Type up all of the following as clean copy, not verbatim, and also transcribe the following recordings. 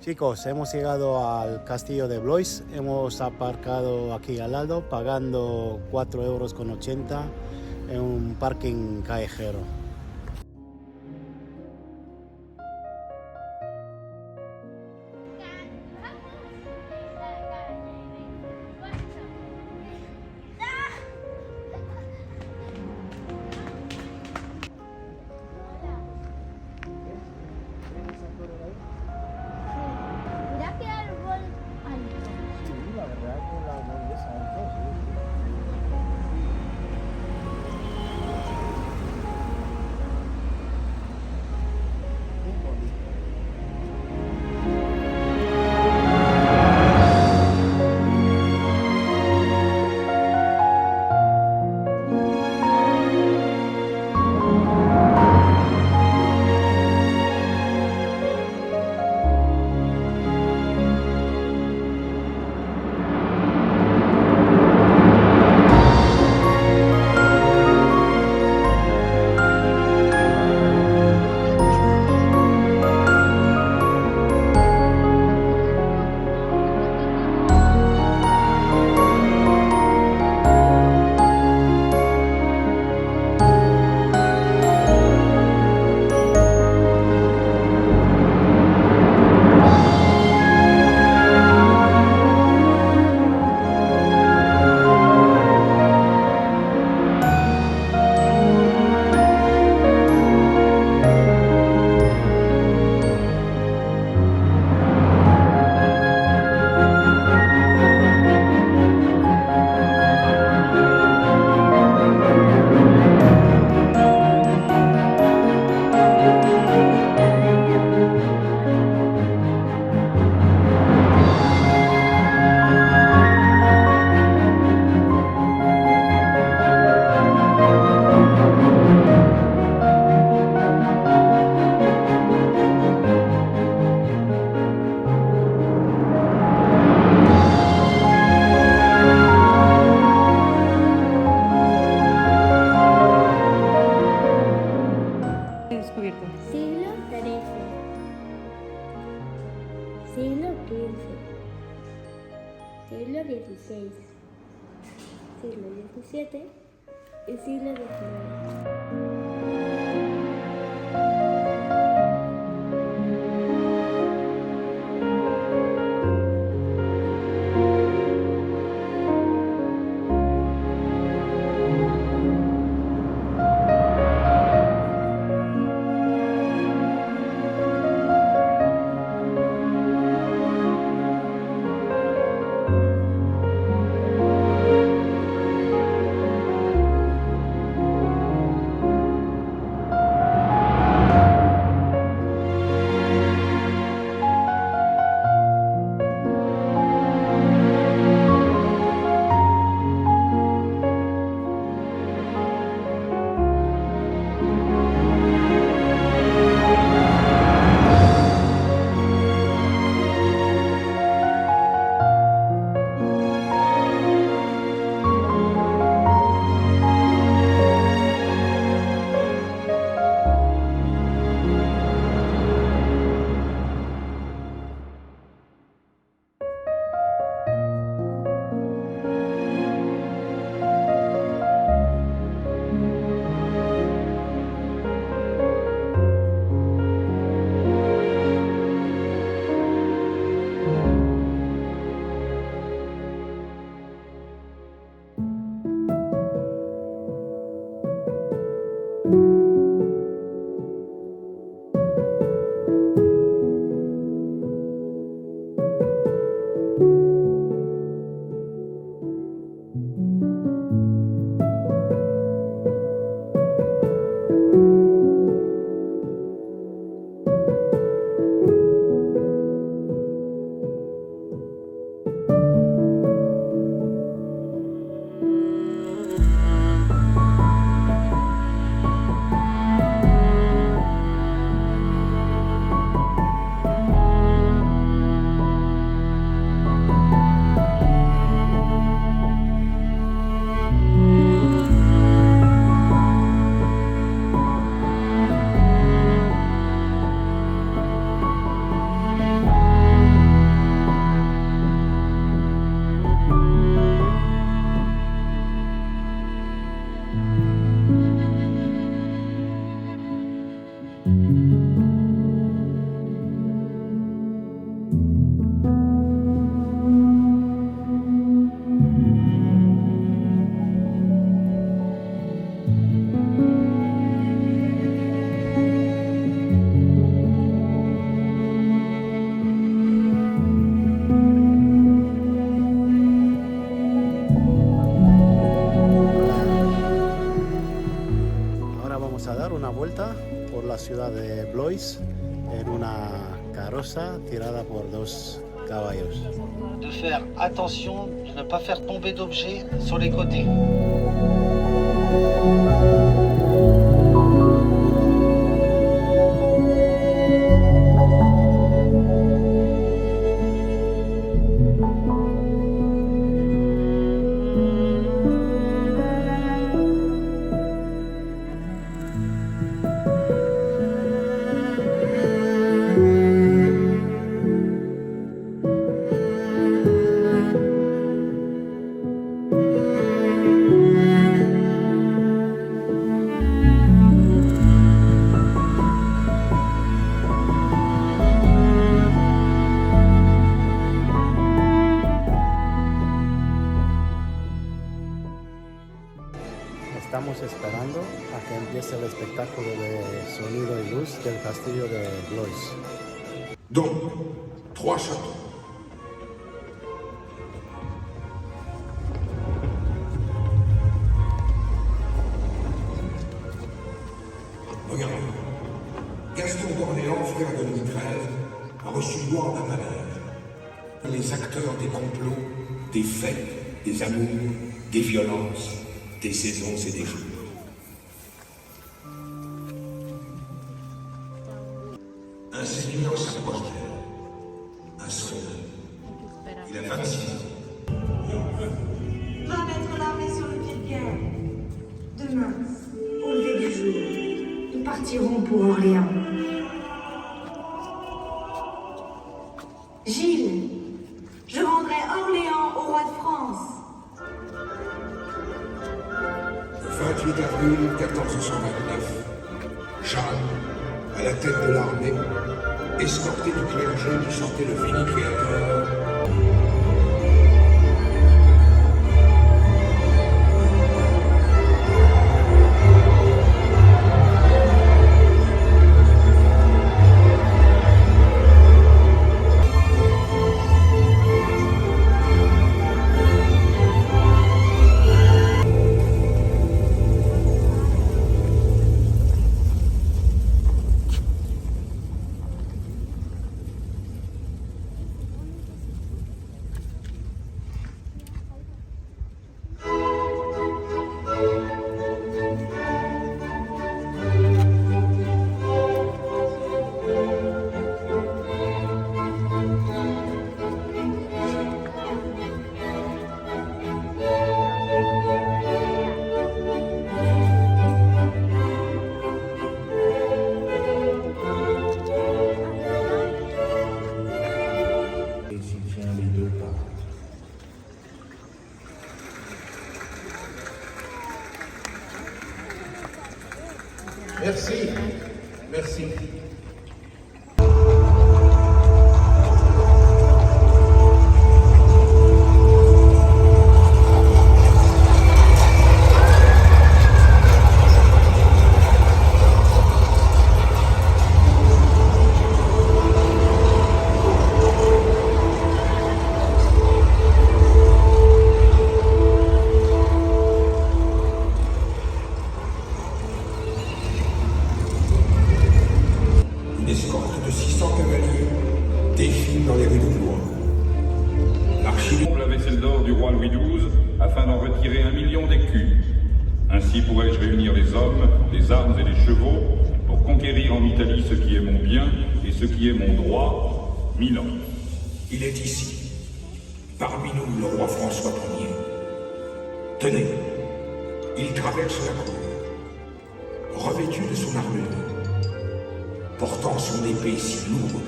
Chicos, hemos llegado al castillo de Blois, hemos aparcado aquí al lado pagando 4,80 € en un parking callejero. Mira qué árbol alto. Sí, la verdad que el árbol es alto, sí. Muy bonito. Descubierto. Siglo XIII, siglo XV, siglo XVI, siglo XVII y siglo XIX. ciudad de Blois en una carroza tirada por 2 caballos. De faire attention de ne pas faire tomber d'objets sur les côtés. Estamos esperando a que empiece el espectáculo de sonido y luz del castillo de Blois. Donc, 3 châteaux. Regardez. Gaston d'Orléans, frère de Louis XIII, a reçu gloire d'un malheur. Les acteurs des complots, des fêtes, des amours, des violences, des saisons et des jours. Un seigneur s'approche d'elle, un soldat. Il a 26 ans. Va mettre l'armée sur le pied de guerre. Demain, au lever du jour, ils partiront pour Orléans. Gilles, je rendrai Orléans au roi de France. 28 avril 1429, Jeanne, à la tête de l'armée, escortée du clergé qui chantait le fini créateur. Merci. Merci. Une escorte de 600 cavaliers défile dans les rues de Blois. L'archiduc la vaisselle d'or du roi Louis XII afin d'en retirer 1 million d'écus. Ainsi pourrai-je réunir les hommes, les armes et les chevaux pour conquérir en Italie ce qui est mon bien et ce qui est mon droit, Milan. il est ici, parmi nous le roi François Ier. Tenez, il traverse la cour, revêtu de son armure, portant son épée si lourde.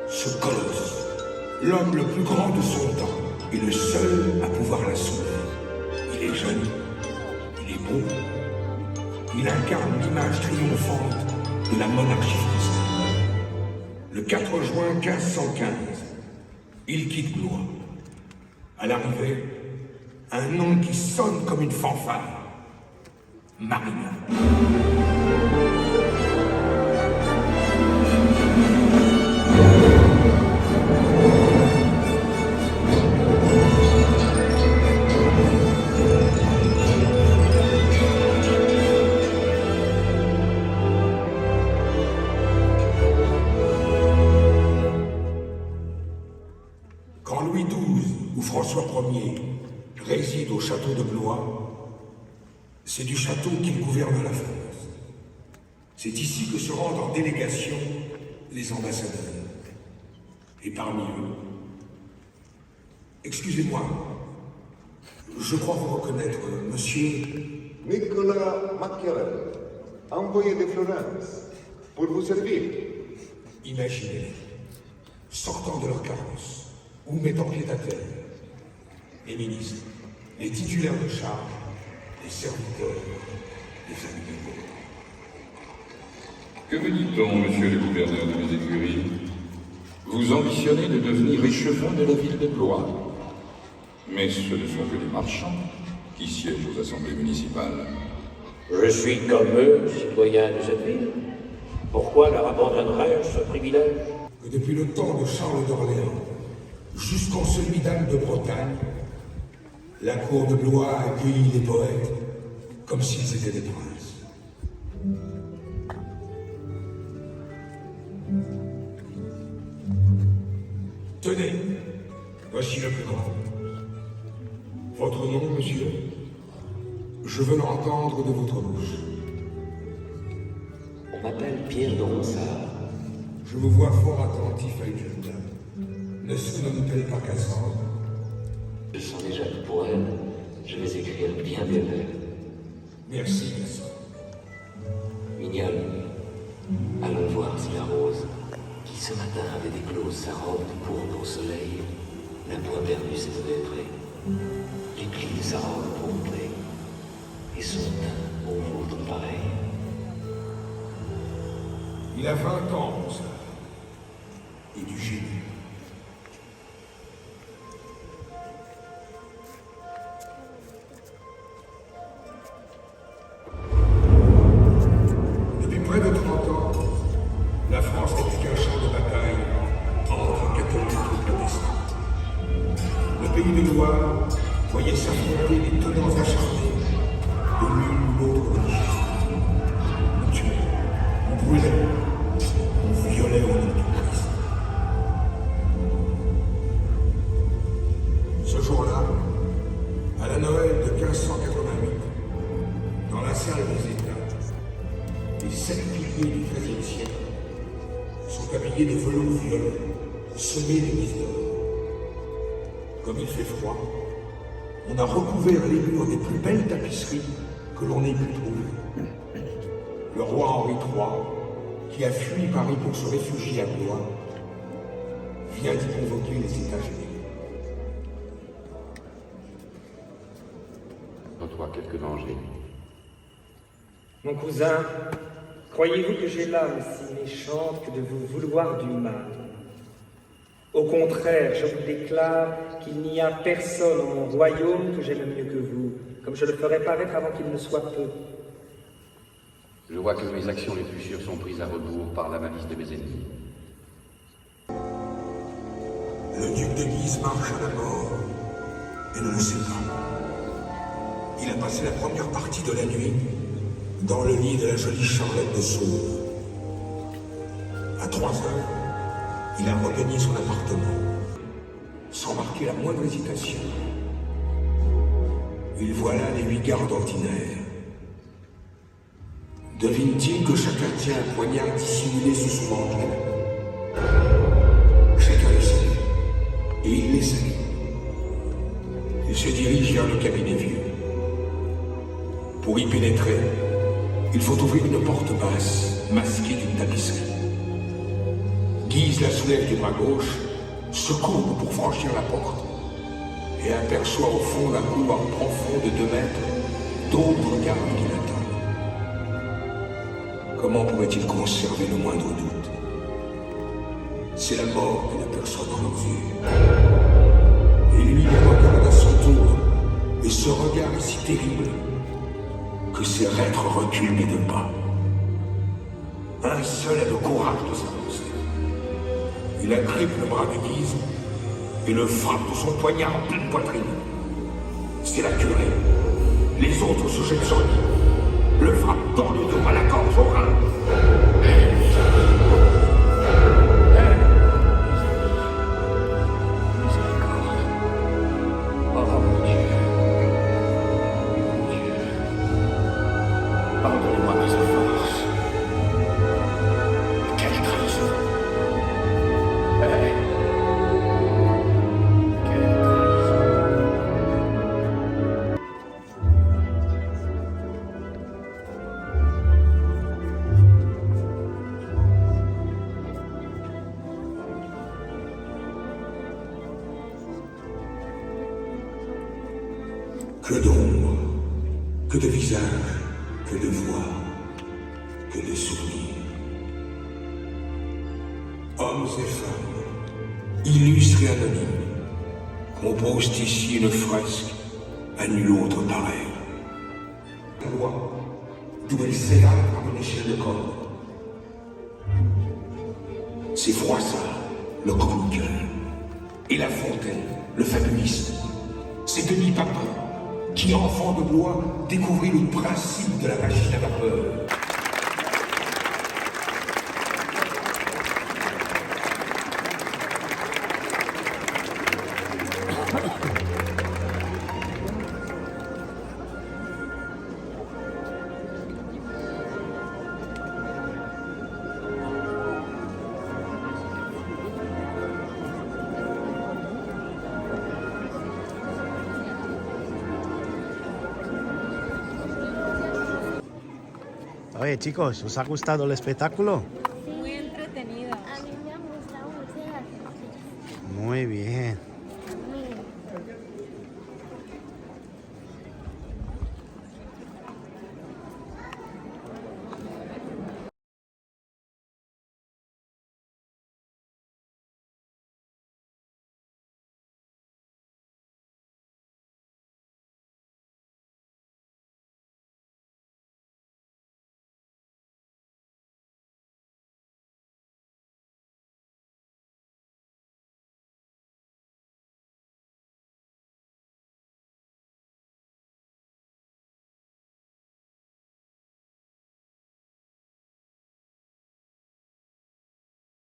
Ce colosse, l'homme le plus grand de son temps, est le seul à pouvoir la soulever. Il est jeune, il est beau, il incarne l'image triomphante de la monarchie française. Le 4 juin 1515, il quitte Blois. À l'arrivée, un nom qui sonne comme une fanfare. Marignan. François Ier réside au château de Blois, c'est du château qu'il gouverne la France. C'est ici que se rendent en délégation les ambassadeurs. Et parmi eux, excusez-moi, je crois vous reconnaître, monsieur... Nicolas Machiavel, envoyé de Florence, pour vous servir. Imaginez, sortant de leur carrosse, ou mettant pied à terre, les ministres, les titulaires de charge, les serviteurs, les familles. Que me dit-on, monsieur le gouverneur de mes écuries? Vous ambitionnez de devenir échevin de la ville de Blois. Mais ce ne sont que des marchands qui siègent aux assemblées municipales. Je suis comme eux, citoyen de cette ville. Pourquoi leur abandonnerais-je ce privilège? Que depuis le temps de Charles d'Orléans, jusqu'en celui d'Anne de Bretagne, la cour de Blois a accueilli les poètes comme s'ils étaient des princes. Tenez, voici le plus grand. Votre nom, monsieur? Je veux l'entendre de votre bouche. On m'appelle Pierre de Ronsard. Je vous vois fort attentif à une jeune dame. Ne nomme-t-elle pas Cassandre? Je sens déjà que pour elle, je vais écrire bien des vers. Merci, Cassandre. Mignonne, allons voir si la rose, qui ce matin avait déclose sa robe de pourpre au soleil, n'a point perdu ses près. Les plis de sa robe pourprée, et son teint au vôtre pareil. Il a 20 ans, ça. Et du génie. Depuis près de 30 ans, la France n'est plus qu'un champ de bataille entre catholiques et protestants. Le pays de Loire voyait s'affronter les tenants acharnés de l'une ou l'autre religion. On tuait, on brûlait, on violait au nom du Christ. Ce jour-là, à la Noël de 1588, dans la salle des États, les 7 piliers du XIIIe siècle sont habillés de velours violet, semés d'églises d'or. Comme il fait froid, on a recouvert les murs des plus belles tapisseries que l'on ait pu trouver. Le roi Henri III, qui a fui Paris pour se réfugier à Blois, vient d'y convoquer les États généraux. Côtoie quelques dangers. Mon cousin, croyez-vous que j'ai l'âme si méchante que de vous vouloir du mal? Au contraire, je vous déclare qu'il n'y a personne en mon royaume que j'aime mieux que vous, comme je le ferai paraître avant qu'il ne soit peu. Je vois que mes actions les plus sûres sont prises à rebours par la malice de mes ennemis. Le duc de Guise marche à la mort et ne le sait pas. Il a passé la première partie de la nuit dans le lit de la jolie Charlotte de Sauve. À 3 heures, il a regagné son appartement, sans marquer la moindre hésitation. Il voit là les 8 gardes ordinaires. Devine-t-il que chacun tient un poignard dissimulé sous son manteau? Chacun le sait, et il les salue. Il se dirige vers le cabinet vieux. Pour y pénétrer, il faut ouvrir une porte basse, masquée d'une tapisserie. Guise la soulève du bras gauche, se courbe pour franchir la porte, et aperçoit au fond d'un couloir profond de 2 mètres d'autres gardes qui l'attendent. Comment pourrait-il conserver le moindre doute? C'est la mort qu'il aperçoit dans leurs yeux. Et lui les regarde à son tour, et ce regard est si terrible que ses reîtres reculent de 2 pas. Un seul a le courage de s'avancer. Il agrippe le bras de Guise et le frappe de son poignard en pleine poitrine. C'est la curée. Les autres se jettent sur lui, le frappent dans le dos, à la gorge, au rein. Que d'ombre, que de visages, que de voix, que de souvenirs. Hommes et femmes, illustres et anonymes, composent ici une fresque à nul autre pareil. La loi, d'où elle s'égale par une échelle de corde. C'est Froissart, le chroniqueur, et La Fontaine, le fabuliste. C'est Denis Papin, qui, enfant de Blois, découvrit le principe de la machine à vapeur. Oye chicos, ¿os ha gustado el espectáculo? Muy entretenido. A mí me han gustado mucho las cosas. Muy bien.